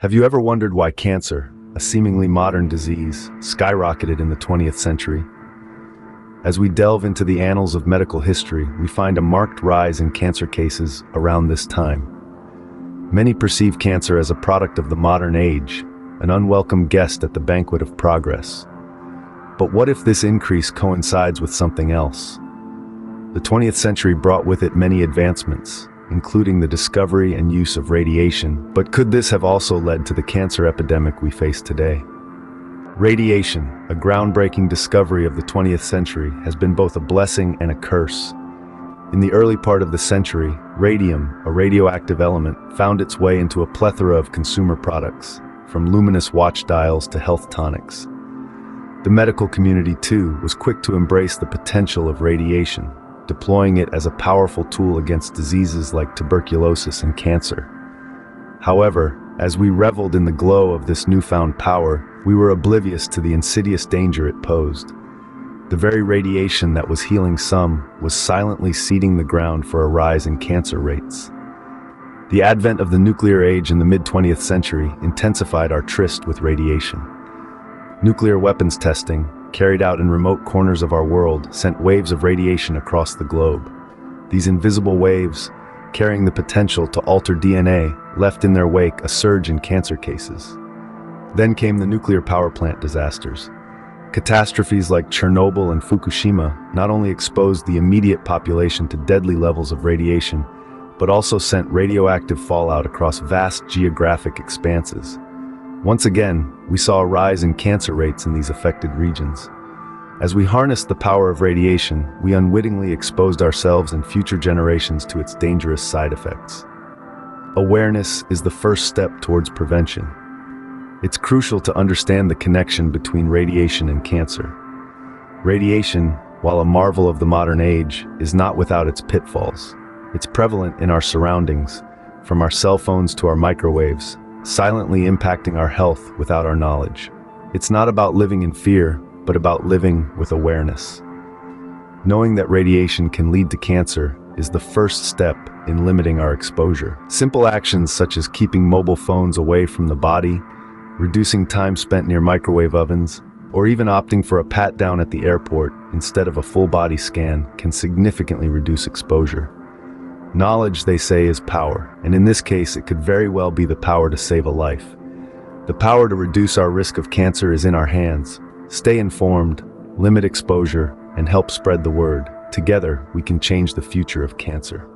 Have you ever wondered why cancer, a seemingly modern disease, skyrocketed in the 20th century? As we delve into the annals of medical history, we find a marked rise in cancer cases around this time. Many perceive cancer as a product of the modern age, an unwelcome guest at the banquet of progress. But what if this increase coincides with something else? The 20th century brought with it many advancements, including the discovery and use of radiation, but could this have also led to the cancer epidemic we face today? Radiation, a groundbreaking discovery of the 20th century, has been both a blessing and a curse. In the early part of the century, radium, a radioactive element, found its way into a plethora of consumer products, from luminous watch dials to health tonics. The medical community, too, was quick to embrace the potential of radiation, deploying it as a powerful tool against diseases like tuberculosis and cancer. However, as we reveled in the glow of this newfound power, we were oblivious to the insidious danger it posed. The very radiation that was healing some was silently seeding the ground for a rise in cancer rates. The advent of the nuclear age in the mid-20th century intensified our tryst with radiation. Nuclear weapons testing, carried out in remote corners of our world, sent waves of radiation across the globe. These invisible waves, carrying the potential to alter DNA, left in their wake a surge in cancer cases. Then came the nuclear power plant disasters. Catastrophes like Chernobyl and Fukushima not only exposed the immediate population to deadly levels of radiation, but also sent radioactive fallout across vast geographic expanses. Once again, we saw a rise in cancer rates in these affected regions. As we harnessed the power of radiation, we unwittingly exposed ourselves and future generations to its dangerous side effects. Awareness is the first step towards prevention. It's crucial to understand the connection between radiation and cancer. Radiation, while a marvel of the modern age, is not without its pitfalls. It's prevalent in our surroundings, from our cell phones to our microwaves, silently impacting our health without our knowledge. It's not about living in fear, but about living with awareness. Knowing that radiation can lead to cancer is the first step in limiting our exposure. Simple actions such as keeping mobile phones away from the body, reducing time spent near microwave ovens, or even opting for a pat-down at the airport instead of a full-body scan can significantly reduce exposure. Knowledge, they say, is power, and in this case it could very well be the power to save a life. The power to reduce our risk of cancer is in our hands. Stay informed, limit exposure, and help spread the word. Together, we can change the future of cancer.